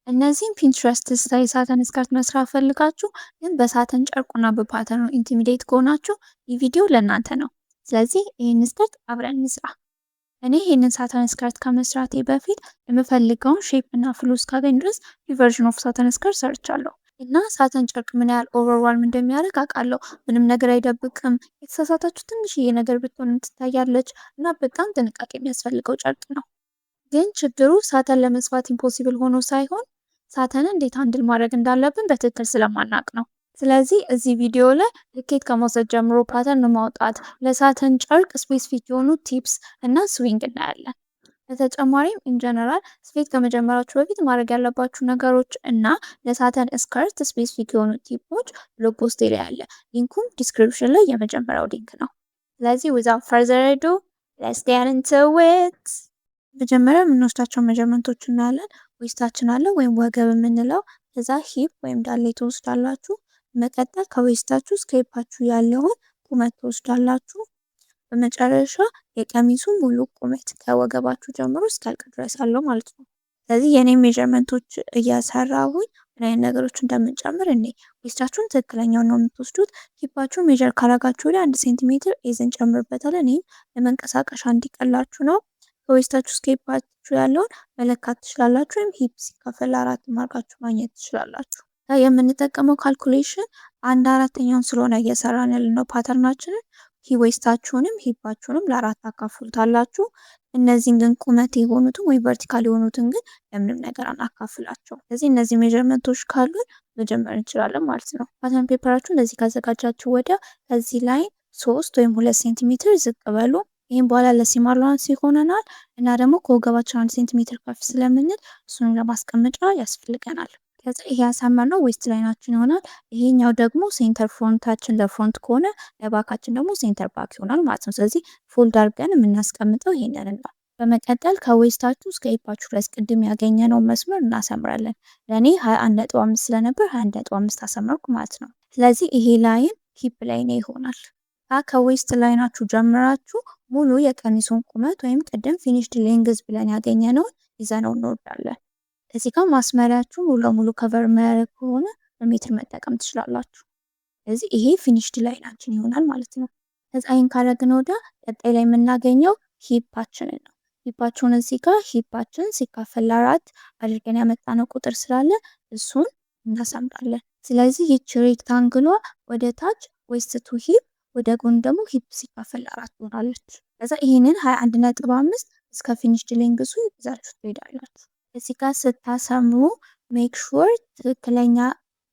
እነዚህም ፒንትረስት ላይ ሳተን ስከርት መስራት ፈልጋችሁ ግን በሳተን ጨርቁና በፓተርኑ ኢንቲሚዴት ከሆናችሁ ይህ ቪዲዮ ለእናንተ ነው። ስለዚህ ይህን ስከርት አብረን እንስራ። እኔ ይህንን ሳተን ስከርት ከመስራቴ በፊት የምፈልገውን ሼፕ እና ፍሎ እስካገኝ ድረስ ቨርዥን ኦፍ ሳተን ስከርት ሰርቻለሁ እና ሳተን ጨርቅ ምን ያህል ኦቨርዋልም እንደሚያደርግ አውቃለሁ። ምንም ነገር አይደብቅም። የተሳሳታችሁ ትንሽዬ ነገር ብትሆን ትታያለች እና በጣም ጥንቃቄ የሚያስፈልገው ጨርቅ ነው። ግን ችግሩ ሳተን ለመስፋት ኢምፖሲብል ሆኖ ሳይሆን ሳተንን እንዴት አንድል ማድረግ እንዳለብን በትክክል ስለማናቅ ነው። ስለዚህ እዚህ ቪዲዮ ላይ ልኬት ከመውሰድ ጀምሮ ፓተርን ማውጣት፣ ለሳተን ጨርቅ ስፔሲፊክ የሆኑ ቲፕስ እና ስዊንግ እናያለን። በተጨማሪም ኢንጀነራል ስፌት ከመጀመራችሁ በፊት ማድረግ ያለባችሁ ነገሮች እና ለሳተን ስከርት ስፔሲፊክ የሆኑ ቲፖች ብሎግ ፖስት ላይ አለ። ሊንኩም ዲስክሪፕሽን ላይ የመጀመሪያው ሊንክ ነው። ስለዚህ ዊዛውት ፈርዘር አዱ ሌትስ ጌት ኢንቱ ኢት። መጀመሪያ የምንወስዳቸው ሜዠርመንቶች እናያለን። ዌስታችን አለ ወይም ወገብ የምንለው፣ ከዛ ሂፕ ወይም ዳሌ ትወስዳላችሁ። በመቀጠል ከዌስታችሁ እስከ ሂፓችሁ ያለውን ቁመት ትወስዳላችሁ። በመጨረሻ የቀሚሱ ሙሉ ቁመት ከወገባችሁ ጀምሮ እስኪያልቅ ድረስ አለው ማለት ነው። ስለዚህ የኔ ሜዠርመንቶች እያሰራሁኝ ምን አይነት ነገሮች እንደምንጨምር እኔ ዌስታችሁን ትክክለኛው ነው የምትወስዱት። ሂፓችሁን ሜዠር ካረጋችሁ ላይ 1 ሴንቲሜትር ኤዝ እንጨምርበታለን። ይህም ለመንቀሳቀሻ እንዲቀላችሁ ነው። ከዌስታችሁ እስከ ሂፓችሁ ያለውን መለካት ትችላላችሁ፣ ወይም ሂፕ ሲካፈል 4 ማርካችሁ ማግኘት ትችላላችሁ። የምንጠቀመው ካልኩሌሽን 1/4ኛውን ስለሆነ እየሰራን ያለነው ፓተርናችንን ዌስታችሁንም ሂፓችሁንም ለ4 አካፍሉታላችሁ። እነዚህን ግን ቁመት የሆኑትን ወይ ቨርቲካል የሆኑትን ግን ለምንም ነገር አናካፍላቸው። ስለዚህ እነዚህ ሜዠርመንቶች ካሉን መጀመር እንችላለን ማለት ነው። ፓተርን ፔፐራችሁ እንደዚህ ካዘጋጃችሁ ወዲያ ከዚህ ላይ 3 ወይም 2 ሴንቲሜትር ዝቅ በሉ። ይህም በኋላ ለሲም አላዋንስ ይሆነናል እና ደግሞ ከወገባችን 1 ሴንቲሜትር ከፍ ስለምንል እሱንም ለማስቀመጫ ያስፈልገናል። ከዛ ይሄ ያሳመርነው ዌስት ላይናችን ይሆናል። ይሄኛው ደግሞ ሴንተር ፍሮንታችን ለፍሮንት ከሆነ ለባካችን ደግሞ ሴንተር ባክ ይሆናል ማለት ነው። ስለዚህ ፎልድ አድርገን የምናስቀምጠው ይሄንን ነው። በመቀጠል ከዌስታችሁ እስከ ሂፓችሁ ድረስ ቅድም ያገኘነው መስመር እናሰምራለን። ለእኔ 21.5 ስለነበር 21.5 አሰመርኩ ማለት ነው። ስለዚህ ይሄ ላይን ሂፕ ላይን ይሆናል። ከዌስት ላይናችሁ ጀምራችሁ ሙሉ የቀሚሱን ቁመት ወይም ቅድም ፊኒሽድ ሌንግዝ ብለን ያገኘነውን ይዘነው እንወርዳለን። እዚህ ጋር ማስመሪያችሁ ሙሉ ለሙሉ ከቨር የሚያደርግ ከሆነ በሜትር መጠቀም ትችላላችሁ። ስለዚህ ይሄ ፊኒሽድ ላይናችን ይሆናል ማለት ነው። ከዛ ይሄን ካረግን ወዲያ ቀጣይ ላይ የምናገኘው ሂፓችንን ነው። ሂፓችሁን እዚህ ጋር ሂፓችን ሲካፈል ለ4 አድርገን ያመጣነው ቁጥር ስላለ እሱን እናሰምራለን። ስለዚህ ይቺ ሬክታንግሏ ወደ ታች ዌስት ቱ ሂፕ፣ ወደ ጎን ደግሞ ሂፕ ሲካፈል ለ4 ትሆናለች። ከዛ ይሄንን 21.5 እስከ ፊኒሽድ ሌንግዙ ይዛችሁ ትሄዳላችሁ። እዚህ ጋር ስታሰምሩ ሜክ ሹር ትክክለኛ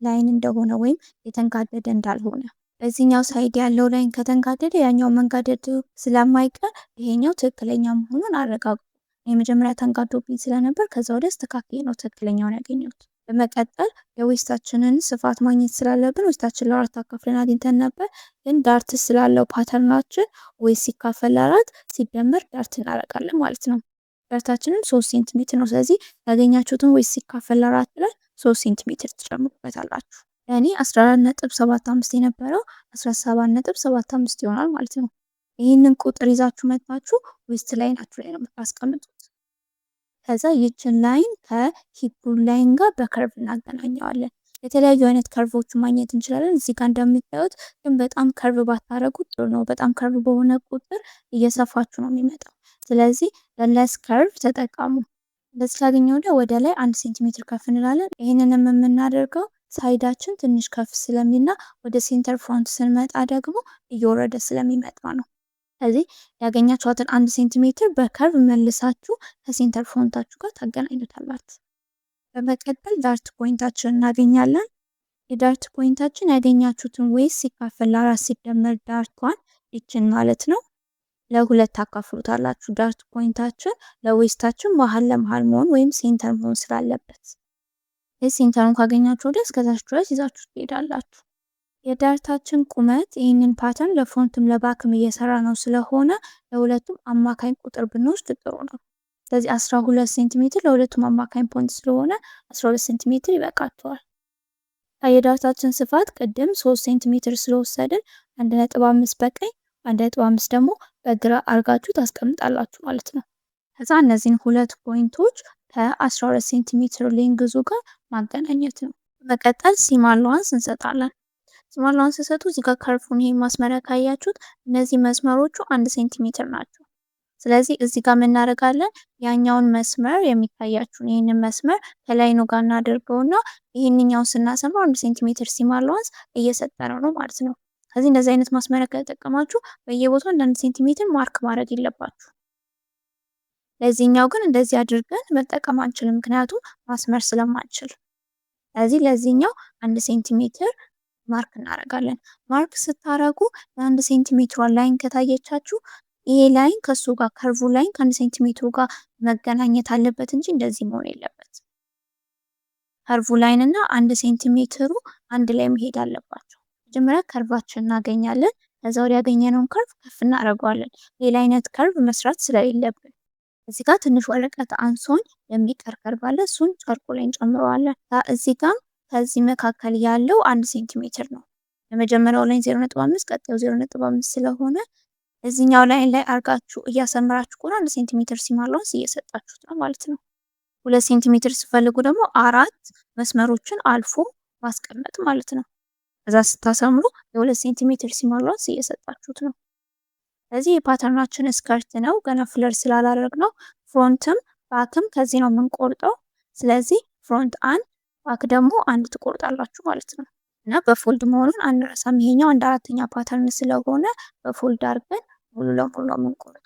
ላይን እንደሆነ ወይም የተንጋደደ እንዳልሆነ። በዚህኛው ሳይድ ያለው ላይን ከተንጋደደ ያኛው መንጋደድ ስለማይቀር ይሄኛው ትክክለኛ መሆኑን አረጋግጡ። የመጀመሪያ ተንጋዶብኝ ስለነበር ከዛ ወደ አስተካክዬ ነው ትክክለኛውን ያገኘሁት። በመቀጠል የዌስታችንን ስፋት ማግኘት ስላለብን ዌስታችን ለ4 አካፍለን አግኝተን ነበር። ግን ዳርት ስላለው ፓተርናችን ዌስት ሲካፈል ለ4 ሲደመር ዳርት እናደርጋለን ማለት ነው። ዳርታችንን 3 ሴንቲሜትር ነው። ስለዚህ ያገኛችሁትን ዌስት ሲካፈል ለ4 ላይ 3 ሴንቲሜትር ትጨምሩበታላችሁ። ለእኔ 14.75 የነበረው 17.75 ይሆናል ማለት ነው። ይህንን ቁጥር ይዛችሁ መጥታችሁ ዌስት ላይናችሁ ላይ ነው የምታስቀምጡት። ከዛ ይችን ላይን ከሂፑ ላይን ጋር በከርቭ እናገናኘዋለን። የተለያዩ አይነት ከርቮች ማግኘት እንችላለን። እዚህ ጋር እንደምታዩት ግን በጣም ከርቭ ባታረጉት ጥሩ ነው። በጣም ከርቭ በሆነ ቁጥር እየሰፋችሁ ነው የሚመጣው። ስለዚህ ለለስ ከርቭ ተጠቀሙ። እንደዚህ ካገኘው ወደ ላይ 1 ሴንቲሜትር ከፍ እንላለን። ይህንንም የምናደርገው ሳይዳችን ትንሽ ከፍ ስለሚልና ወደ ሴንተር ፍሮንት ስንመጣ ደግሞ እየወረደ ስለሚመጣ ነው። ስለዚህ ያገኛችኋትን 1 ሴንቲሜትር በከርቭ መልሳችሁ ከሴንተር ፍሮንታችሁ ጋር ታገናኙታላችሁ። በመቀጠል ዳርት ፖይንታችን እናገኛለን። የዳርት ፖይንታችን ያገኛችሁትን ዌስት ሲካፈል ለ4 ሲደመር ዳርቷን ይችን ማለት ነው ለ2 ታካፍሉታላችሁ። ዳርት ፖይንታችን ለዌስታችን መሀል ለመሀል መሆን ወይም ሴንተር መሆን ስላለበት ሴንተሩን ካገኛችሁ ወደ እስከታች ድረስ ይዛችሁ ትሄዳላችሁ። የዳርታችን ቁመት ይህንን ፓተርን ለፍሮንትም ለባክም እየሰራ ነው ስለሆነ ለሁለቱም አማካኝ ቁጥር ብንወስድ ጥሩ ነው። ስለዚህ 12 ሴንቲሜትር ለሁለቱም አማካኝ ፖይንት ስለሆነ 12 ሴንቲሜትር ይበቃቸዋል። የዳርታችን ስፋት ቅድም 3 ሴንቲሜትር ስለወሰድን 1.5 በቀኝ 1.5 ደግሞ በግራ አርጋችሁ ታስቀምጣላችሁ ማለት ነው። ከዛ እነዚህን ሁለት ፖይንቶች ከ12 ሴንቲሜትር ሌንግዙ ጋር ማገናኘት ነው። በመቀጠል ሲም አላዋንስ እንሰጣለን። ሲም አላዋንስ ሲሰጡ እዚህ ጋር ከርፉን ይሄን ማስመሪያ ካያችሁት እነዚህ መስመሮቹ 1 ሴንቲሜትር ናቸው። ስለዚህ እዚህ ጋር ምን እናደርጋለን? ያኛውን መስመር የሚታያችሁን ይህንን መስመር ከላይኑ ጋር እናደርገውና ይህንኛውን ስናሰምረው 1 ሴንቲሜትር ሲም አላዋንስ እየሰጠነው ነው ማለት ነው። ከዚህ እንደዚህ አይነት ማስመሪያ ከተጠቀማችሁ በየቦታው 1 ሴንቲሜትር ማርክ ማድረግ የለባችሁ። ለዚህኛው ግን እንደዚህ አድርገን መጠቀም አንችልም፣ ምክንያቱም ማስመር ስለማንችል። ስለዚህ ለዚህኛው 1 ሴንቲሜትር ማርክ እናደርጋለን። ማርክ ስታረጉ የ1 ሴንቲሜትሯ ላይን ከታየቻችሁ ይሄ ላይን ከሱ ጋር ከርቭ ላይን ከ1 ሴንቲሜትሩ ጋር መገናኘት አለበት እንጂ እንደዚህ መሆን የለበት። ከርቭ ላይን እና 1 ሴንቲሜትሩ አንድ ላይ መሄድ አለባቸው። መጀመሪያ ከርቫችን እናገኛለን። ከዛ ወዲያ ያገኘነውን ከርቭ ከፍ እናደርገዋለን። ሌላ አይነት ከርቭ መስራት ስለሌለብን እዚህ ጋር ትንሽ ወረቀት አንሶን የሚቀር ከርቭ አለ። እሱን ጨርቁ ላይ እንጨምረዋለን። እዚህ ጋር ከዚህ መካከል ያለው 1 ሴንቲሜትር ነው። የመጀመሪያው ላይ 0.5 ቀጣዩ 0.5 ስለሆነ እዚህኛው ላይን ላይ አርጋችሁ እያሰመራችሁ ከሆነ 1 ሴንቲሜትር ሲም አላዋንስ እየሰጣችሁት ነው ማለት ነው። 2 ሴንቲሜትር ሲፈልጉ ደግሞ 4 መስመሮችን አልፎ ማስቀመጥ ማለት ነው። ከዛ ስታሰምሩ የ2 ሴንቲሜትር ሲም አላዋንስ እየሰጣችሁት ነው። ስለዚህ የፓተርናችን ስከርት ነው። ገና ፍለር ስላላደረግነው ፍሮንትም ባክም ከዚህ ነው የምንቆርጠው። ስለዚህ ፍሮንት 1 ባክ ደግሞ 1 ትቆርጣላችሁ ማለት ነው። እና በፎልድ መሆኑን አንረሳም። ይሄኛው 1/4ኛ ፓተርን ስለሆነ በፎልድ አድርገን ሙሉ ለሙሉ የምንቆርጠው።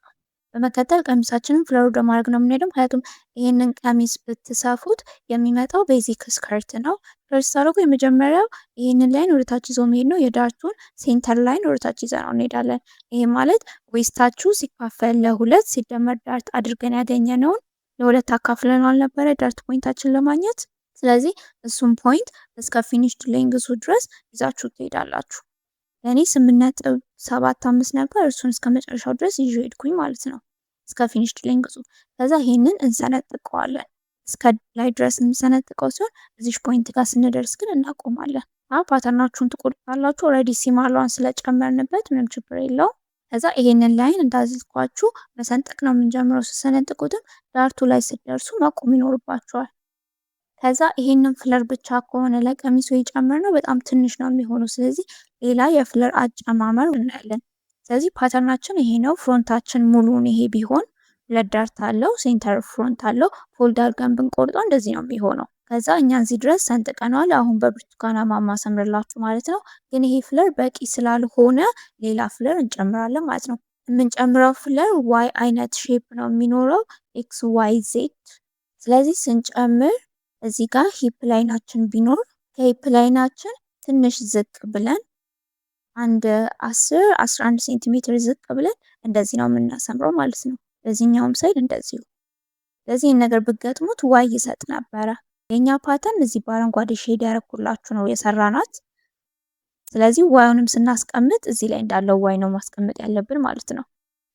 በመቀጠል ቀሚሳችንን ፍለር ወደ ማድረግ ነው የምንሄደው። ምክንያቱም ይሄንን ቀሚስ ብትሰፉት የሚመጣው ቤዚክ ስከርት ነው። ፍለር ስታደርጉ የመጀመሪያው ይሄንን ላይን ወደታች ይዞ መሄድ ነው። የዳርቱን ሴንተር ላይን ወደታች ይዘነው እንሄዳለን። ይሄ ማለት ዌስታችሁ ሲካፈል ለ2 ሲደመር ዳርት አድርገን ያገኘነውን ለ2 አካፍለን አልነበረ ዳርት ፖይንታችን ለማግኘት። ስለዚህ እሱም ፖይንት እስከ ፊኒሽድ ሌንግዙ ድረስ ይዛችሁ ትሄዳላችሁ። ለእኔ 8.75 ነበር። እሱን እስከ መጨረሻው ድረስ ይዤ ሄድኩኝ ማለት ነው፣ እስከ ፊኒሽድ ሌንግዙ። ከዛ ይሄንን እንሰነጥቀዋለን። እስከ ላይ ድረስ እንሰነጥቀው ሲሆን እዚሽ ፖይንት ጋር ስንደርስ ግን እናቆማለን። ፓተርናችሁን ትቆርጣላችሁ። ኦልሬዲ ሲም አላዋንስ ስለጨመርንበት ምንም ችግር የለውም። ከዛ ይሄንን ላይን እንዳዝልኳችሁ መሰንጠቅ ነው የምንጀምረው። ስሰነጥቁትም ዳርቱ ላይ ስትደርሱ ማቆም ይኖርባችኋል። ከዛ ይሄንን ፍለር ብቻ ከሆነ ለቀሚሱ የጨመርነው በጣም ትንሽ ነው የሚሆነው። ስለዚህ ሌላ የፍለር አጨማመር እናያለን። ስለዚህ ፓተርናችን ይሄ ነው። ፍሮንታችን ሙሉን ይሄ ቢሆን ሁለት ዳርት አለው፣ ሴንተር ፍሮንት አለው። ፎልድ አድርገን ብንቆርጠው እንደዚህ ነው የሚሆነው። ከዛ እኛ እዚህ ድረስ ሰንጥቀነዋል። አሁን በብርቱካናማ ማሰምርላችሁ ማለት ነው። ግን ይሄ ፍለር በቂ ስላልሆነ ሌላ ፍለር እንጨምራለን ማለት ነው። የምንጨምረው ፍለር ዋይ አይነት ሼፕ ነው የሚኖረው፣ ኤክስ ዋይ ዜድ። ስለዚህ ስንጨምር እዚህ ጋር ሂፕ ላይናችን ቢኖር ከሂፕ ላይናችን ትንሽ ዝቅ ብለን 10-11 ሴንቲሜትር ዝቅ ብለን እንደዚህ ነው የምናሰምረው ማለት ነው። በዚህኛውም ሳይድ እንደዚሁ። ስለዚህ ነገር ብትገጥሙት ዋይ ይሰጥ ነበረ። የኛ ፓተርን እዚህ በአረንጓዴ ሼድ ያረኩላችሁ ነው የሰራናት። ስለዚህ ዋዩንም ስናስቀምጥ እዚህ ላይ እንዳለው ዋይ ነው ማስቀመጥ ያለብን ማለት ነው።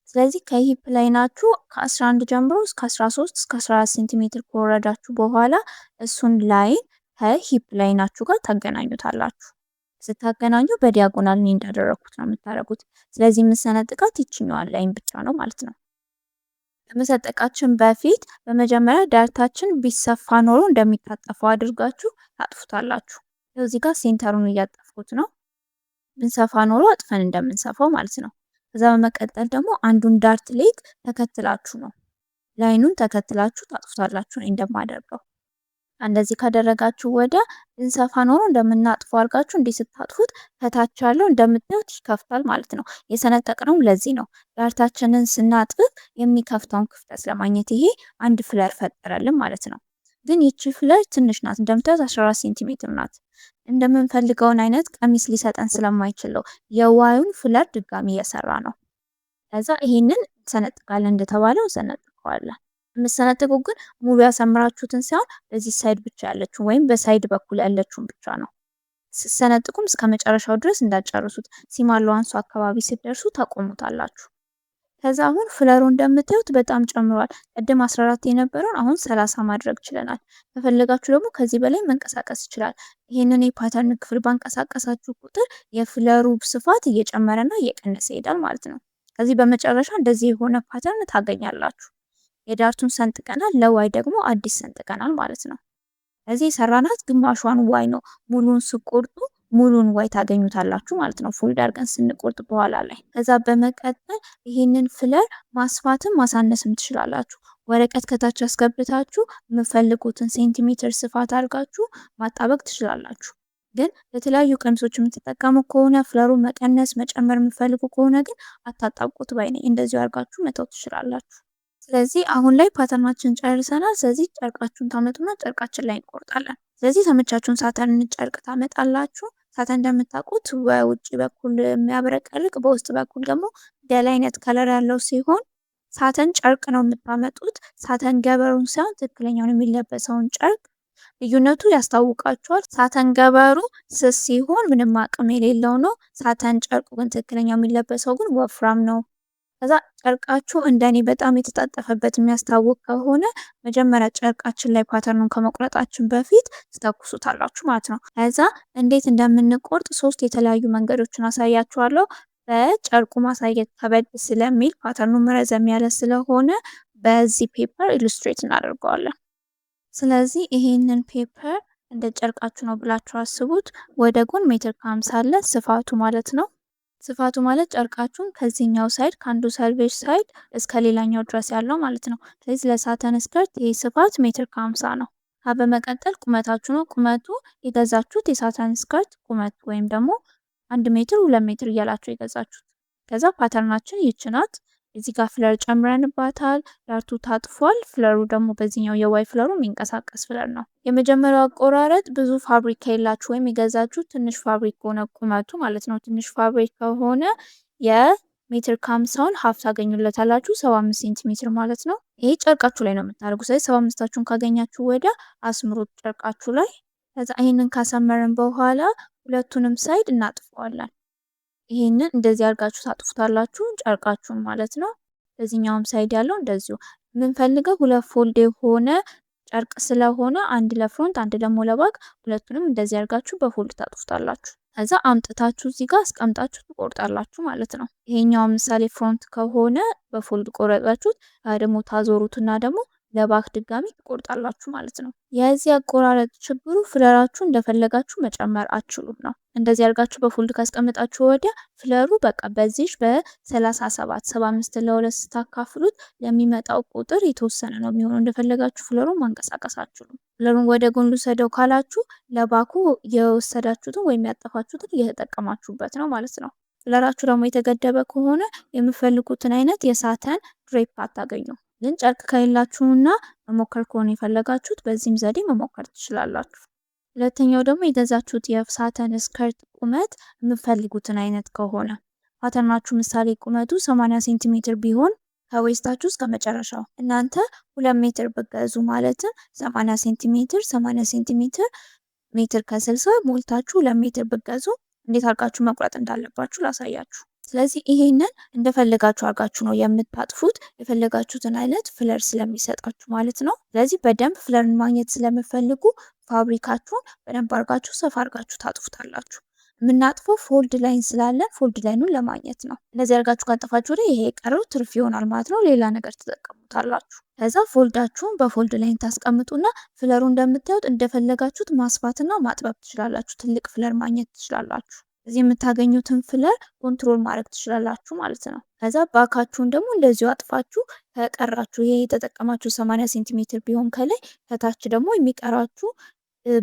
ስለዚህ ከሂፕ ላይናችሁ ከ11 ጀምሮ እስከ 13 እስከ 14 ሴንቲሜትር ከወረዳችሁ በኋላ እሱን ላይን ከሂፕ ላይናችሁ ጋር ታገናኙታላችሁ። ስታገናኙ በዲያጎናል እኔ እንዳደረኩት ነው የምታደርጉት። ስለዚህ የምንሰነጥቃት ይችኛዋን ላይን ብቻ ነው ማለት ነው። ከመሰጠቃችን በፊት በመጀመሪያ ዳርታችን ቢሰፋ ኖሮ እንደሚታጠፈው አድርጋችሁ ታጥፉታላችሁ። እዚህ ጋር ሴንተሩን እያጠፍኩት ነው። ብንሰፋ ኖሮ አጥፈን እንደምንሰፋው ማለት ነው። ከዛ በመቀጠል ደግሞ አንዱን ዳርት ሌግ ተከትላችሁ ነው ላይኑን ተከትላችሁ ታጥፉታላችሁ እንደማደርገው። እንደዚህ ካደረጋችሁ ወደ ብንሰፋ ኖሮ እንደምናጥፈው አድርጋችሁ እንዲህ ስታጥፉት ከታች ያለው እንደምታዩት ይከፍታል ማለት ነው። የሰነጠቅነው ለዚህ ነው። ዳርታችንን ስናጥፍ የሚከፍተውን ክፍተት ለማግኘት ይሄ አንድ ፍለር ፈጠረልን ማለት ነው። ግን ይቺ ፍለር ትንሽ ናት። እንደምታዩት 14 ሴንቲሜትር ናት። እንደምንፈልገውን አይነት ቀሚስ ሊሰጠን ስለማይችለው የዋዩን ፍለር ድጋሚ እየሰራ ነው። ከዛ ይሄንን ሰነጥቃለን እንደተባለው ሰነጥቀዋለን። የምሰነጥቁ ግን ሙሉ ያሰምራችሁትን ሳይሆን በዚህ ሳይድ ብቻ ያለችው ወይም በሳይድ በኩል ያለችውን ብቻ ነው። ስሰነጥቁም እስከ መጨረሻው ድረስ እንዳጨርሱት። ሲም አላዋንሱ አካባቢ ስትደርሱ ታቆሙታላችሁ። ከዛ አሁን ፍለሩ እንደምታዩት በጣም ጨምሯል። ቅድም 14 የነበረውን አሁን 30 ማድረግ ችለናል። ከፈለጋችሁ ደግሞ ከዚህ በላይ መንቀሳቀስ ይችላል። ይሄንን የፓተርን ክፍል ባንቀሳቀሳችሁ ቁጥር የፍለሩ ስፋት እየጨመረና እየቀነሰ ይሄዳል ማለት ነው። ከዚህ በመጨረሻ እንደዚህ የሆነ ፓተርን ታገኛላችሁ። የዳርቱን ሰንጥቀናል፣ ለዋይ ደግሞ አዲስ ሰንጥቀናል ማለት ነው። እዚህ የሰራናት ግማሿን ዋይ ነው። ሙሉን ስቆርጡ ሙሉን ዋይ ታገኙታላችሁ ማለት ነው፣ ፎልድ አድርገን ስንቆርጥ በኋላ ላይ። ከዛ በመቀጠል ይህንን ፍለር ማስፋትም ማሳነስም ትችላላችሁ። ወረቀት ከታች አስገብታችሁ የምፈልጉትን ሴንቲሜትር ስፋት አድርጋችሁ ማጣበቅ ትችላላችሁ። ግን ለተለያዩ ቀሚሶች የምትጠቀሙ ከሆነ ፍለሩን መቀነስ መጨመር የምፈልጉ ከሆነ ግን አታጣብቁት ባይ ነኝ። እንደዚሁ አድርጋችሁ መተው ትችላላችሁ። ስለዚህ አሁን ላይ ፓተርናችን ጨርሰናል። ስለዚህ ጨርቃችሁን ታመጡና ጨርቃችን ላይ እንቆርጣለን። ስለዚህ ተመቻችሁን ሳተን ጨርቅ ታመጣላችሁ። ሳተን እንደምታውቁት በውጭ በኩል የሚያብረቀርቅ በውስጥ በኩል ደግሞ ደል አይነት ከለር ያለው ሲሆን ሳተን ጨርቅ ነው የምታመጡት። ሳተን ገበሩን ሳይሆን ትክክለኛውን የሚለበሰውን ጨርቅ። ልዩነቱ ያስታውቃችኋል። ሳተን ገበሩ ስስ ሲሆን ምንም አቅም የሌለው ነው። ሳተን ጨርቁ ግን ትክክለኛው የሚለበሰው ግን ወፍራም ነው። ከዛ ጨርቃችሁ እንደኔ በጣም የተጣጠፈበት የሚያስታውቅ ከሆነ መጀመሪያ ጨርቃችን ላይ ፓተርኑን ከመቁረጣችን በፊት ትተኩሱታላችሁ ማለት ነው። ከዛ እንዴት እንደምንቆርጥ 3 የተለያዩ መንገዶችን አሳያችኋለሁ። በጨርቁ ማሳየት ከበድ ስለሚል ፓተርኑ ረዘም ያለ ስለሆነ በዚህ ፔፐር ኢሉስትሬት እናደርገዋለን። ስለዚህ ይሄንን ፔፐር እንደ ጨርቃችሁ ነው ብላችሁ አስቡት። ወደ ጎን 1.50 አለ ስፋቱ ማለት ነው። ስፋቱ ማለት ጨርቃችሁን ከዚህኛው ሳይድ ከአንዱ ሰልቬጅ ሳይድ እስከ ሌላኛው ድረስ ያለው ማለት ነው። ስለዚህ ለሳተን ስከርት ይህ ስፋት 1.50 ነው። በመቀጠል ቁመታችሁ ነው። ቁመቱ የገዛችሁት የሳተን ስከርት ቁመት ወይም ደግሞ 1 ሜትር 2 ሜትር እያላችሁ የገዛችሁት። ከዛ ፓተርናችን ይች ናት። እዚህ ጋር ፍለር ጨምረንባታል። ዳርቱ ታጥፏል። ፍለሩ ደግሞ በዚህኛው የዋይ ፍለሩ የሚንቀሳቀስ ፍለር ነው። የመጀመሪያው አቆራረጥ ብዙ ፋብሪክ የላችሁ ወይም የገዛችሁ ትንሽ ፋብሪክ ከሆነ ቁመቱ ማለት ነው። ትንሽ ፋብሪክ ከሆነ የሜትር ከ50ውን ሀፍ ታገኙለታላችሁ፣ 75 ሴንቲሜትር ማለት ነው። ይሄ ጨርቃችሁ ላይ ነው የምታደርጉ። ስለዚህ 75ታችሁን ካገኛችሁ ወዲያ አስምሩት ጨርቃችሁ ላይ። ከዛ ይህንን ካሰመርን በኋላ ሁለቱንም ሳይድ እናጥፈዋለን። ይሄንን እንደዚህ አድርጋችሁ ታጥፉታላችሁ ጨርቃችሁን ማለት ነው። በዚህኛውም ሳይድ ያለው እንደዚሁ የምንፈልገው ሁለት ፎልድ የሆነ ጨርቅ ስለሆነ አንድ ለፍሮንት አንድ ደግሞ ለባክ፣ ሁለቱንም እንደዚህ አድርጋችሁ በፎልድ ታጥፉታላችሁ። ከዛ አምጥታችሁ እዚህ ጋር አስቀምጣችሁ ትቆርጣላችሁ ማለት ነው። ይሄኛው ምሳሌ ፍሮንት ከሆነ በፎልድ ቆረጣችሁት፣ ደግሞ ታዞሩትና ደግሞ ለባክ ድጋሚ ትቆርጣላችሁ ማለት ነው። የዚህ አቆራረጥ ችግሩ ፍለራችሁ እንደፈለጋችሁ መጨመር አትችሉም ነው። እንደዚህ አድርጋችሁ በፎልድ ካስቀመጣችሁ ወዲያ ፍለሩ በቃ በዚህ በ37 75 ለ2 ስታካፍሉት የሚመጣው ቁጥር የተወሰነ ነው የሚሆነው። እንደፈለጋችሁ ፍለሩን ማንቀሳቀስ አትችሉም። ፍለሩን ወደ ጎን ልውሰደው ካላችሁ ለባኩ የወሰዳችሁትን ወይም ያጠፋችሁትን እየተጠቀማችሁበት ነው ማለት ነው። ፍለራችሁ ደግሞ የተገደበ ከሆነ የምፈልጉትን አይነት የሳተን ድሬፕ አታገኙም። ግን ጨርቅ ከሌላችሁና መሞከር ከሆነ የፈለጋችሁት በዚህም ዘዴ መሞከር ትችላላችሁ። ሁለተኛው ደግሞ የገዛችሁት የሳተን ስከርት ቁመት የምፈልጉትን አይነት ከሆነ ፓተርናችሁ ምሳሌ ቁመቱ 80 ሴንቲሜትር ቢሆን ከዌስታችሁ እስከ መጨረሻው እናንተ 2 ሜትር ብገዙ ማለትም 80 ሴንቲሜትር 80 ሴንቲሜትር ሜትር ከ60 ሞልታችሁ 2 ሜትር ብገዙ እንዴት አድርጋችሁ መቁረጥ እንዳለባችሁ ላሳያችሁ። ስለዚህ ይሄንን እንደፈለጋችሁ አድርጋችሁ ነው የምታጥፉት፣ የፈለጋችሁትን አይነት ፍለር ስለሚሰጣችሁ ማለት ነው። ስለዚህ በደንብ ፍለርን ማግኘት ስለምፈልጉ ፋብሪካችሁን በደንብ አድርጋችሁ ሰፋ አድርጋችሁ ታጥፉታላችሁ። የምናጥፈው ፎልድ ላይን ስላለን ፎልድ ላይኑን ለማግኘት ነው። እንደዚህ አድርጋችሁ ካጠፋችሁ ይሄ የቀረው ትርፍ ይሆናል ማለት ነው። ሌላ ነገር ትጠቀሙታላችሁ። ከዛ ፎልዳችሁን በፎልድ ላይን ታስቀምጡና ፍለሩ እንደምታዩት እንደፈለጋችሁት ማስፋትና ማጥበብ ትችላላችሁ። ትልቅ ፍለር ማግኘት ትችላላችሁ። እዚህ የምታገኙትን ፍለር ኮንትሮል ማድረግ ትችላላችሁ ማለት ነው። ከዛ ባካችሁን ደግሞ እንደዚሁ አጥፋችሁ ከቀራችሁ ይሄ የተጠቀማችሁ 80 ሴንቲሜትር ቢሆን ከላይ ከታች ደግሞ የሚቀራችሁ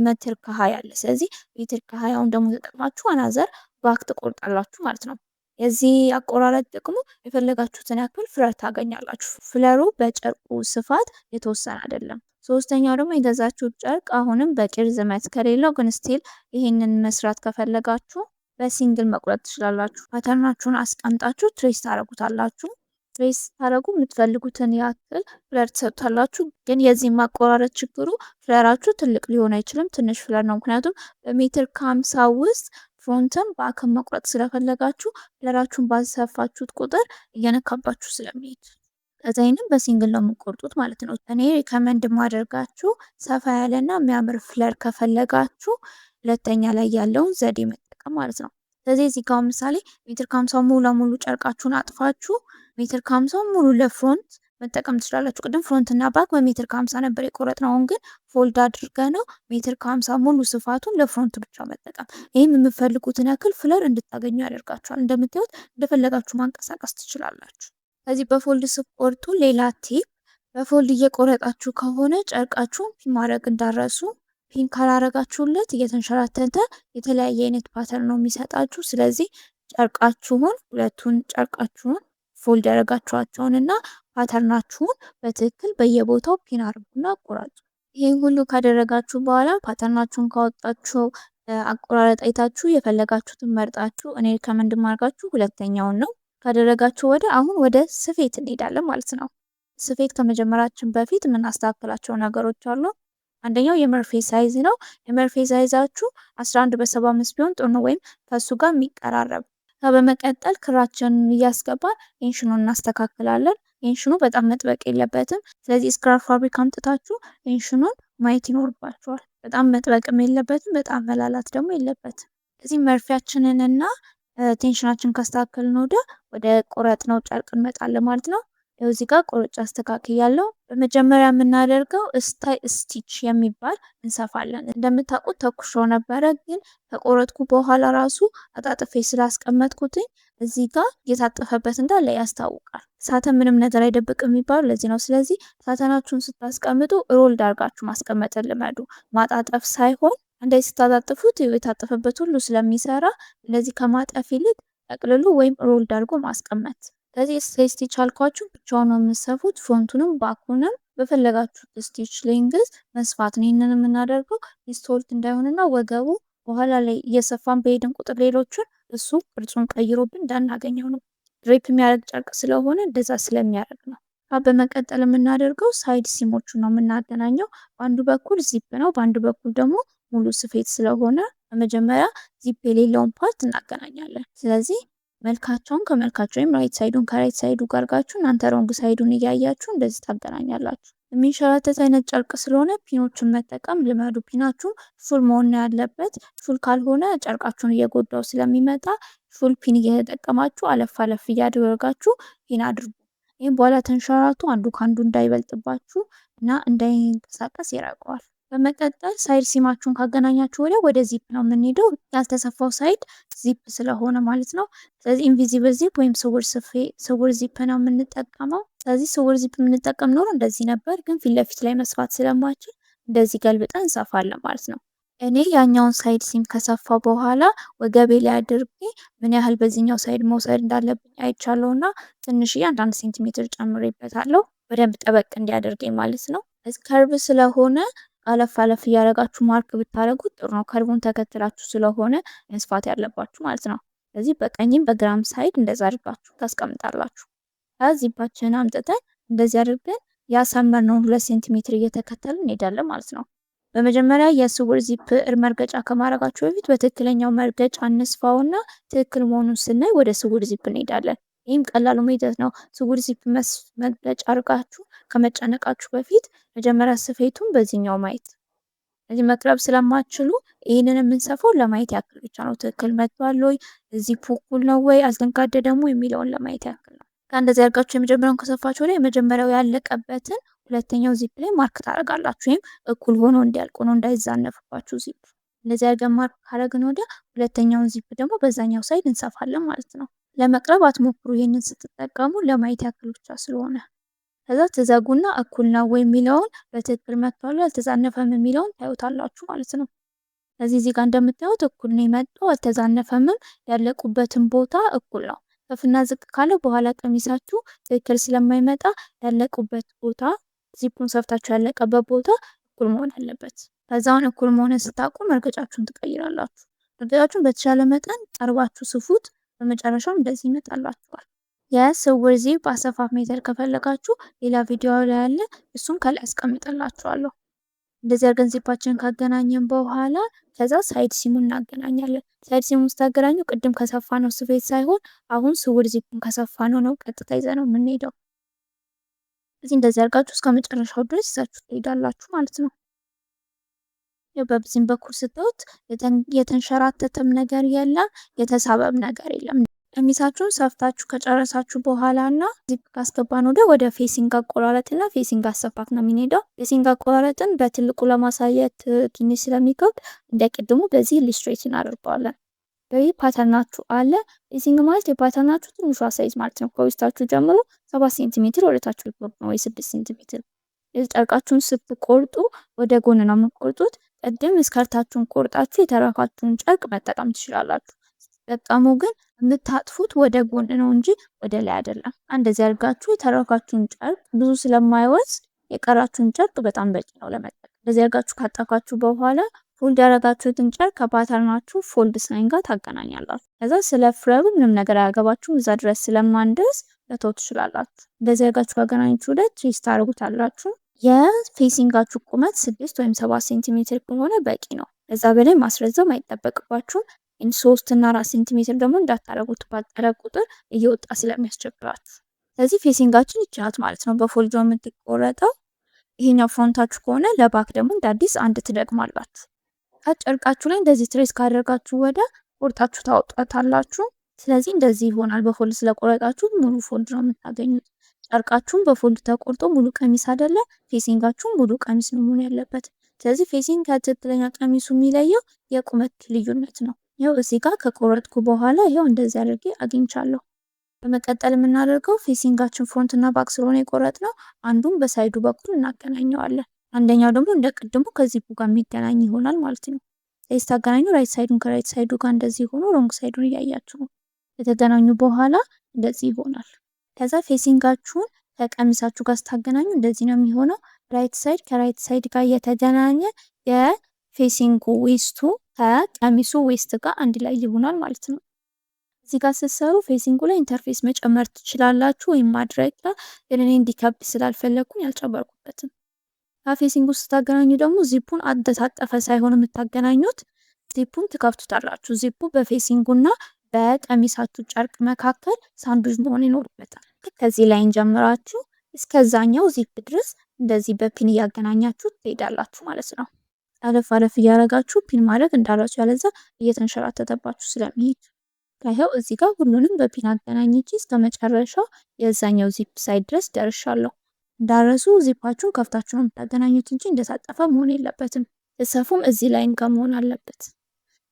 ሜትር ከ20 አለ። ስለዚህ ሜትር ከ20ውን ደግሞ ተጠቅማችሁ አናዘር ባክ ትቆርጣላችሁ ማለት ነው። የዚህ አቆራረጥ ጥቅሙ የፈለጋችሁትን ያክል ፍለር ታገኛላችሁ። ፍለሩ በጨርቁ ስፋት የተወሰነ አይደለም። ሶስተኛው ደግሞ የገዛችሁት ጨርቅ አሁንም በቂ ርዝመት ከሌለው ግን ስቲል ይሄንን መስራት ከፈለጋችሁ በሲንግል መቁረጥ ትችላላችሁ። ፓተርናችሁን አስቀምጣችሁ ትሬስ ታረጉታላችሁ። ትሬስ ታረጉ የምትፈልጉትን ያክል ፍለር ትሰጡታላችሁ። ግን የዚህ ማቆራረጥ ችግሩ ፍለራችሁ ትልቅ ሊሆን አይችልም፣ ትንሽ ፍለር ነው። ምክንያቱም በሜትር ከ50 ውስጥ ፍሮንትም ባክም መቁረጥ ስለፈለጋችሁ ፍለራችሁን ባሰፋችሁት ቁጥር እየነካባችሁ ስለሚሄድ ከዛይንም በሲንግል ነው የምቆርጡት ማለት ነው። እኔ ሪከመንድ ማደርጋችሁ ሰፋ ያለና የሚያምር ፍለር ከፈለጋችሁ ሁለተኛ ላይ ያለውን ዘዴ መጠቀም ማለት ነው። ስለዚህ እዚህ ጋር ምሳሌ ሜትር ከ50 ሙሉ ለሙሉ ጨርቃችሁን አጥፋችሁ ሜትር ከ50 ሙሉ ለፍሮንት መጠቀም ትችላላችሁ። ቅድም ፍሮንት እና ባክ በሜትር ከ50 ነበር የቆረጥነው። አሁን ግን ፎልድ አድርገነው ሜትር ከ50 ሙሉ ስፋቱን ለፍሮንት ብቻ መጠቀም። ይህም የምፈልጉትን ያክል ፍለር እንድታገኙ ያደርጋችኋል። እንደምታዩት እንደፈለጋችሁ ማንቀሳቀስ ትችላላችሁ። ከዚህ በፎልድ ስትቆርጡ ሌላ ቲፕ፣ በፎልድ እየቆረጣችሁ ከሆነ ጨርቃችሁን ፒን ማድረግ እንዳረሱ። ፒን ካላረጋችሁለት እየተንሸራተተ የተለያየ አይነት ፓተርን ነው የሚሰጣችሁ። ስለዚህ ጨርቃችሁን ሁለቱን ጨርቃችሁን ፎልድ ያደረጋችኋቸውን እና ፓተርናችሁን በትክክል በየቦታው ፒን አድርጉና አቆራጩ። ይህን ሁሉ ካደረጋችሁ በኋላ ፓተርናችሁን ካወጣችሁ አቆራረጥ አይታችሁ የፈለጋችሁትን መርጣችሁ፣ እኔ ሪከመንድ ማድረጋችሁ ሁለተኛውን ነው። ካደረጋችሁ አሁን ወደ ስፌት እንሄዳለን ማለት ነው። ስፌት ከመጀመራችን በፊት የምናስተካክላቸው ነገሮች አሉ። አንደኛው የመርፌ ሳይዝ ነው። የመርፌ ሳይዛችሁ 11 በ75 ቢሆን ጥሩ ነው፣ ወይም ከሱ ጋር የሚቀራረብ። በመቀጠል ክራችንን እያስገባን ቴንሽኑን እናስተካክላለን። ቴንሽኑ በጣም መጥበቅ የለበትም። ስለዚህ ስክራፕ ፋብሪክ አምጥታችሁ ቴንሽኑን ማየት ይኖርባችኋል። በጣም መጥበቅም የለበትም፣ በጣም መላላት ደግሞ የለበትም። ስለዚህ መርፌያችንን እና ቴንሽናችን ካስተካከልን ወደ ቆረጥነው ጨርቅ እንመጣለን ማለት ነው። እዚህ ጋር ቆርጬ አስተካክያለሁ። በመጀመሪያ የምናደርገው ስቲች የሚባል እንሰፋለን። እንደምታውቁት ተኩሾ ነበረ፣ ግን ከቆረጥኩ በኋላ ራሱ አጣጥፌ ስላስቀመጥኩትኝ እዚህ ጋር የታጠፈበት እንዳለ ያስታውቃል። ሳተን ምንም ነገር አይደብቅ የሚባሉ ለዚህ ነው። ስለዚህ ሳተናችሁን ስታስቀምጡ ሮል ዳርጋችሁ ማስቀመጥን ልመዱ። ማጣጠፍ ሳይሆን እንደዚህ ስታጣጥፉት የታጠፈበት ሁሉ ስለሚሰራ እንደዚህ ከማጠፍ ይልቅ ጠቅልሉ ወይም ሮል ዳርጎ ማስቀመጥ። ስለዚህ ስቲች አልኳችሁ ብቻውን ነው የምትሰፉት። ፍሮንቱንም ባኩንም በፈለጋችሁት ስቲች ሌንግዝ መስፋት ነው። ይህንን የምናደርገው ዲስቶርት እንዳይሆንና ወገቡ በኋላ ላይ እየሰፋን በሄድን ቁጥር ሌሎችን እሱ ቅርጹን ቀይሮብን እንዳናገኘው ነው። ድሬፕ የሚያደርግ ጨርቅ ስለሆነ እንደዛ ስለሚያደርግ ነው። በመቀጠል የምናደርገው ሳይድ ሲሞቹ ነው የምናገናኘው። በአንዱ በኩል ዚፕ ነው፣ በአንዱ በኩል ደግሞ ሙሉ ስፌት ስለሆነ በመጀመሪያ ዚፕ የሌለውን ፓርት እናገናኛለን። ስለዚህ መልካቸውን ከመልካቸው ወይም ራይት ሳይዱን ከራይት ሳይዱ ጋር አድርጋችሁ እናንተ ሮንግ ሳይዱን እያያችሁ እንደዚህ ታገናኛላችሁ። የሚንሸራተት አይነት ጨርቅ ስለሆነ ፒኖችን መጠቀም ልመዱ። ፒናችሁ ፉል መሆን ያለበት። ፉል ካልሆነ ጨርቃችሁን እየጎዳው ስለሚመጣ ፉል ፒን እየተጠቀማችሁ አለፍ አለፍ እያደረጋችሁ ፒን አድርጉ። ይህም በኋላ ተንሸራቱ አንዱ ከአንዱ እንዳይበልጥባችሁ እና እንዳይንቀሳቀስ ይረቀዋል። በመቀጠል ሳይድ ሲማችሁን ካገናኛችሁ ወደ ዚፕ ነው የምንሄደው። ያልተሰፋው ሳይድ ዚፕ ስለሆነ ማለት ነው። ስለዚህ ኢንቪዚብል ዚፕ ወይም ስውር ዚፕ ነው የምንጠቀመው። ስለዚህ ስውር ዚፕ የምንጠቀም ኖሮ እንደዚህ ነበር፣ ግን ፊት ለፊት ላይ መስፋት ስለማችል እንደዚህ ገልብጠን እንሰፋለን ማለት ነው። እኔ ያኛውን ሳይድ ሲም ከሰፋ በኋላ ወገቤ ላይ አድርጌ ምን ያህል በዚህኛው ሳይድ መውሰድ እንዳለብኝ አይቻለሁ እና ትንሽዬ 1 ሴንቲሜትር ጨምሬበታለሁ፣ በደንብ ጠበቅ እንዲያደርገኝ ማለት ነው። ከርብ ስለሆነ አለፍ አለፍ እያደረጋችሁ ማርክ ብታደርጉት ጥሩ ነው። ከርቡን ተከትላችሁ ስለሆነ መስፋት ያለባችሁ ማለት ነው። ስለዚህ በቀኝም በግራም ሳይድ እንደዛ አድርጋችሁ ታስቀምጣላችሁ። ዚፓችንን አምጥተን እንደዚህ አድርገን ያሰመርነውን 2 ሴንቲሜትር እየተከተልን እንሄዳለን ማለት ነው። በመጀመሪያ የስውር ዚፕ መርገጫ ከማድረጋችሁ በፊት በትክክለኛው መርገጫ እንስፋውና ትክክል መሆኑን ስናይ ወደ ስውር ዚፕ እንሄዳለን። ይህም ቀላሉ ሜተድ ነው። ስውር ዚፕ መርገጫ አድርጋችሁ ከመጨነቃችሁ በፊት መጀመሪያ ስፌቱን በዚህኛው ማየት። እዚህ መቅረብ ስለማትችሉ ይህንን የምንሰፋው ለማየት ያክል ብቻ ነው። ትክክል መጥቷል ወይ፣ ዚፑ እኩል ነው ወይ፣ አልተንጋደደም የሚለውን ለማየት ያክል ነው። ከእንደዚህ አድርጋችሁ የመጀመሪያውን ከሰፋችሁ ላይ የመጀመሪያው ያለቀበትን ሁለተኛው ዚፕ ላይ ማርክ ታደርጋላችሁ። ወይም እኩል ሆኖ እንዲያልቁ ነው፣ እንዳይዛነፍባችሁ ዚፕ። እንደዚህ አድርገን ማርክ ካደረግን ሁለተኛውን ዚፕ ደግሞ በዛኛው ሳይድ እንሰፋለን ማለት ነው። ለመቅረብ አትሞክሩ፣ ይህንን ስትጠቀሙ ለማየት ያክል ብቻ ስለሆነ። ከዛ ትዘጉና እኩል ነው ወይ የሚለውን በትክክል መጥቷል አልተዛነፈም የሚለውን ታዩታላችሁ ማለት ነው። ስለዚህ እዚህ ጋር እንደምታዩት እኩል ነው የመጣው፣ አልተዛነፈምም። ያለቁበትን ቦታ እኩል ነው። ከፍና ዝቅ ካለ በኋላ ቀሚሳችሁ ትክክል ስለማይመጣ ያለቁበት ቦታ ዚፑን ሰፍታችሁ ያለቀበት ቦታ እኩል መሆን አለበት። ከዛውን እኩል መሆን ስታውቁ መርገጫችሁን ትቀይራላችሁ። መርገጫችሁን በተሻለ መጠን ቀርባችሁ ስፉት። በመጨረሻው እንደዚህ ይመጣላችኋል። የስውር ዚፕ አሰፋፍ ሜተድ ከፈለጋችሁ ሌላ ቪዲዮ ላይ ያለ፣ እሱን ከላይ አስቀምጥላችኋለሁ። እንደዚህ አድርገን ዚፓችንን ካገናኘን በኋላ ከዛ ሳይድ ሲሙን እናገናኛለን። ሳይድ ሲሙን ስታገናኙ ቅድም ከሰፋ ነው ስፌት ሳይሆን አሁን ስውር ዚፑን ከሰፋ ነው ቀጥታ ይዘ ነው የምንሄደው። እዚህ እንደዚህ አድርጋችሁ እስከ መጨረሻው ድረስ ይዛችሁ ትሄዳላችሁ ማለት ነው። በዚህም በኩል ስታዩት የተንሸራተተም ነገር የለም፣ የተሳበም ነገር የለም። ቀሚሳችሁን ሰፍታችሁ ከጨረሳችሁ በኋላ እና ዚፕ ካስገባን ወደ ፌሲንግ አቆራረጥና ፌሲንግ አሰፋት ነው የምንሄደው። ፌሲንግ አቆራረጥን በትልቁ ለማሳየት ትንሽ ስለሚከብድ እንደ ቅድሙ በዚህ ኢሉስትሬት እናደርገዋለን። በዚህ ፓተርናችሁ አለ። ፌሲንግ ማለት የፓተርናችሁ ትንሿ ሳይዝ ማለት ነው። ከውስጣችሁ ጀምሮ 7 ሴንቲሜትር ወደታችሁ ልትቆርጡ ነው፣ ወይ 6 ሴንቲሜትር። ጨርቃችሁን ስትቆርጡ ወደ ጎን ነው የምትቆርጡት። ቅድም እስከርታችሁን ቆርጣችሁ የተረፋችሁን ጨርቅ መጠቀም ትችላላችሁ። ስትጠቀሙ ግን የምታጥፉት ወደ ጎን ነው እንጂ ወደ ላይ አይደለም። እንደዚህ አድርጋችሁ የተረፋችሁን ጨርቅ ብዙ ስለማይወስድ የቀራችሁን ጨርቅ በጣም በቂ ነው ለመጠቀም። እንደዚህ አድርጋችሁ ካጠፋችሁ በኋላ ፎልድ ያደረጋችሁትን ጨርቅ ከፓተርናችሁ ፎልድ ሳይን ጋር ታገናኛላችሁ። ከዛ ስለ ፍሬሙ ምንም ነገር አያገባችሁም፣ እዛ ድረስ ስለማንደርስ ለተው ትችላላችሁ። እንደዚህ አድርጋችሁ ካገናኛችሁ ትሬስ ታደርጉታላችሁ። የፌሲንጋችሁ ቁመት 6 ወይም 7 ሴንቲሜትር ከሆነ በቂ ነው። እዛ በላይ ማስረዘም አይጠበቅባችሁም። 3 እና 4 ሴንቲሜትር ደግሞ እንዳታረጉት፣ ባጠረ ቁጥር እየወጣ ስለሚያስቸግራችሁ። ስለዚህ ፌሲንጋችን ይቻላል ማለት ነው በፎልድ የምትቆረጠው። ይሄኛው ፍሮንታችሁ ከሆነ ለባክ ደግሞ እንደ አዲስ አንድ ትደግማላችሁ። ጨርቃችሁ ላይ እንደዚህ ትሬስ ካደረጋችሁ ወደ ቆርጣችሁ ታወጣታላችሁ። ስለዚህ እንደዚህ ይሆናል። በፎልድ ስለቆረጣችሁ ሙሉ ፎልድ ነው የምታገኙት። ጨርቃችሁን በፎልድ ተቆርጦ ሙሉ ቀሚስ አይደለ፣ ፌሲንጋችሁን ሙሉ ቀሚስ ነው መሆን ያለበት። ስለዚህ ፌሲንግ ከትክክለኛ ቀሚሱ የሚለየው የቁመት ልዩነት ነው። ይኸው እዚህ ጋር ከቆረጥኩ በኋላ ይኸው እንደዚህ አድርጌ አግኝቻለሁ። በመቀጠል የምናደርገው ፌሲንጋችን ፍሮንት እና ባክ ስለሆነ የቆረጥነው አንዱን በሳይዱ በኩል እናገናኘዋለን። አንደኛው ደግሞ እንደ ቅድሙ ከዚህ ጋር የሚገናኝ ይሆናል ማለት ነው። ስለዚህ ታገናኙ ራይት ሳይዱን ከራይት ሳይዱ ጋር እንደዚህ ሆኖ ሮንግ ሳይዱን እያያችሁ ነው። የተገናኙ በኋላ እንደዚህ ይሆናል። ከዛ ፌሲንጋችሁን ከቀሚሳችሁ ጋር ስታገናኙ እንደዚህ ነው የሚሆነው። ራይት ሳይድ ከራይት ሳይድ ጋር የተገናኘ የፌሲንጉ ዌስቱ ከቀሚሱ ዌስት ጋር አንድ ላይ ይሆናል ማለት ነው። እዚህ ጋር ስትሰሩ ፌሲንጉ ላይ ኢንተርፌስ መጨመር ትችላላችሁ ወይም ማድረጊያ፣ ግን እኔ እንዲከብድ ስላልፈለግኩኝ አልጨመርኩበትም። ከፌሲንጉ ስታገናኙ ደግሞ ዚፑን አደታጠፈ ሳይሆን የምታገናኙት ዚፑን ትከፍቱታላችሁ። ዚፑ በፌሲንጉና በቀሚሳችሁ ጨርቅ መካከል ሳንዱች መሆን ይኖርበታል። ከዚህ ላይ እንጀምራችሁ እስከዛኛው ዚፕ ድረስ እንደዚህ በፒን እያገናኛችሁ ትሄዳላችሁ ማለት ነው። አለፍ አለፍ እያደረጋችሁ ፒን ማድረግ እንዳላችሁ፣ ያለዛ እየተንሸራተተባችሁ ስለሚሄድ። ይኸው እዚህ ጋር ሁሉንም በፒን አገናኝቼ እስከ መጨረሻው የዛኛው ዚፕ ሳይድ ድረስ ደርሻለሁ። እንዳረሱ ዚፓችሁን ከፍታችሁ ነው የምታገናኙት እንጂ እንደታጠፈ መሆን የለበትም። ተሰፉም እዚህ ላይ ጋር መሆን አለበት።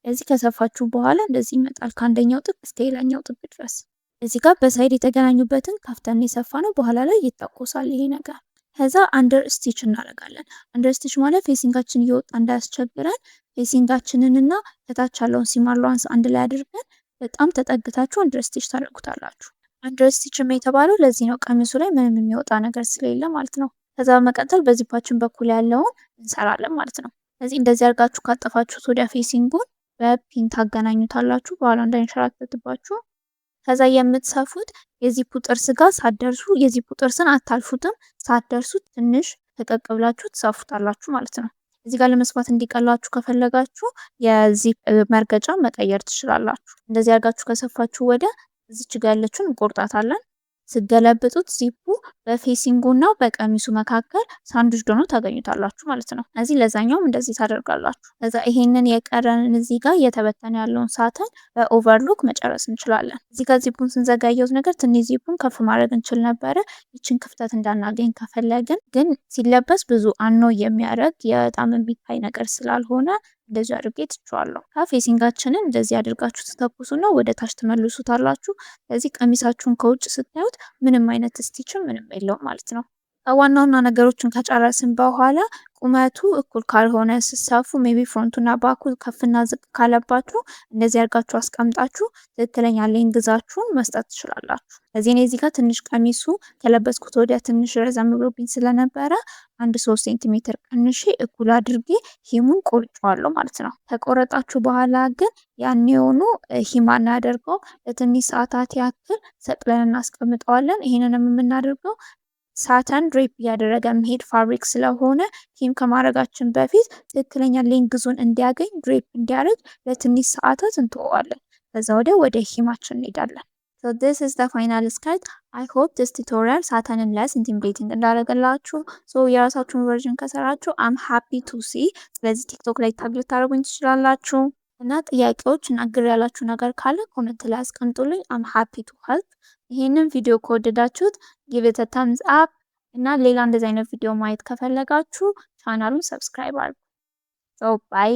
እዚህ ከሰፋችሁ በኋላ እንደዚህ ይመጣል፣ ከአንደኛው ጥግ እስከ ሌላኛው ጥግ ድረስ። እዚህ ጋር በሳይድ የተገናኙበትን ከፍተን የሰፋ ነው፣ በኋላ ላይ ይተኮሳል ይሄ ነገር። ከዛ አንደር ስቲች እናደርጋለን። አንደር ስቲች ማለት ፌሲንጋችን እየወጣ እንዳያስቸግረን ፌሲንጋችንንና ከታች ያለውን ሲም አላዋንስ አንድ ላይ አድርገን በጣም ተጠግታችሁ አንደር ስቲች ታደርጉታላችሁ። አንደር ስቲች የተባለው ለዚህ ነው፣ ቀሚሱ ላይ ምንም የሚወጣ ነገር ስለሌለ ማለት ነው። ከዛ በመቀጠል በዚፓችን በኩል ያለውን እንሰራለን ማለት ነው። ስለዚህ እንደዚህ አድርጋችሁ ካጠፋችሁት ወዲያ ፌሲንጉን በፒን ታገናኙታላችሁ፣ በኋላ እንዳይንሸራተትባችሁ። ከዛ የምትሰፉት የዚፑ ጥርስ ጋር ሳትደርሱ፣ የዚፑ ጥርስን አታልፉትም፣ ሳትደርሱት ትንሽ ተቀቅ ብላችሁ ትሰፉታላችሁ ማለት ነው። እዚህ ጋር ለመስፋት እንዲቀላችሁ ከፈለጋችሁ የዚፕ መርገጫ መቀየር ትችላላችሁ። እንደዚህ አድርጋችሁ ከሰፋችሁ ወደ እዚች ጋር ያለችውን እንቆርጣታለን። ስገለብጡት ዚፑ በፌሲንጉና በቀሚሱ መካከል ሳንዱች ሆኖ ታገኙታላችሁ ማለት ነው። እዚህ ለዛኛውም እንደዚህ ታደርጋላችሁ። ከዛ ይሄንን የቀረንን እዚህ ጋር እየተበተነ ያለውን ሳተን በኦቨርሎክ መጨረስ እንችላለን። እዚህ ጋር ዚፑን ስንዘጋየው ነገር ትንሽ ዚፑን ከፍ ማድረግ እንችል ነበረ፣ ይችን ክፍተት እንዳናገኝ ከፈለግን። ግን ሲለበስ ብዙ አኖ የሚያደርግ በጣም የሚታይ ነገር ስላልሆነ እንደዚህ አድርጌ ትችዋለሁ። ፌሲንጋችንን እንደዚህ አድርጋችሁ ትተኩሱና ወደ ታች ትመልሱታላችሁ። ስለዚህ ቀሚሳችሁን ከውጭ ስታዩት ምንም አይነት ስቲችም ምንም የለውም ማለት ነው። ዋና ነገሮችን ከጨረስን በኋላ ቁመቱ እኩል ካልሆነ ስሰፉ ሜቢ ፍሮንቱና ባኩ ከፍና ዝቅ ካለባችሁ እንደዚህ አድርጋችሁ አስቀምጣችሁ ትክክለኛ ሌንግዛችሁን መስጠት ትችላላችሁ። ስለዚህ እኔ እዚህ ጋር ትንሽ ቀሚሱ ከለበስኩት ወዲያ ትንሽ ረዘም ብሎብኝ ስለነበረ 1-3 ሴንቲሜትር ቀንሼ እኩል አድርጌ ሂሙን ቆርጬዋለሁ ማለት ነው። ከቆረጣችሁ በኋላ ግን ያኔውኑ ሂም አናደርገው፣ ለትንሽ ሰዓታት ያክል ሰቅለን እናስቀምጠዋለን። ይሄንንም የምናደርገው ሳተን ድሬፕ እያደረገ መሄድ ፋብሪክ ስለሆነ ሂም ከማድረጋችን በፊት ትክክለኛ ሌንግዙን እንዲያገኝ ድሬፕ እንዲያደርግ ለትንሽ ሰዓታት እንተወዋለን። ከዛ ወደ ሂማችን እንሄዳለን። So this is the final skirt. I hope this tutorial ሳተንን less intimidating እንዳደረገላችሁ። የራሳችሁን ቨርዥን ከሰራችሁ I'm happy to see። ስለዚህ ቲክቶክ ላይ ታግ ልታደርጉኝ ትችላላችሁ። እና ጥያቄዎች እና ግር ያላችሁ ነገር ካለ ኮሜንት ላይ አስቀምጡልኝ። አም ሃፒ ቱ ሄልፕ። ይሄንን ቪዲዮ ከወደዳችሁት ጊቭ ኢት አ ተምዝ አፕ እና ሌላ እንደዚህ አይነት ቪዲዮ ማየት ከፈለጋችሁ ቻናሉን ሰብስክራይብ አድርጉ። ሶ ባይ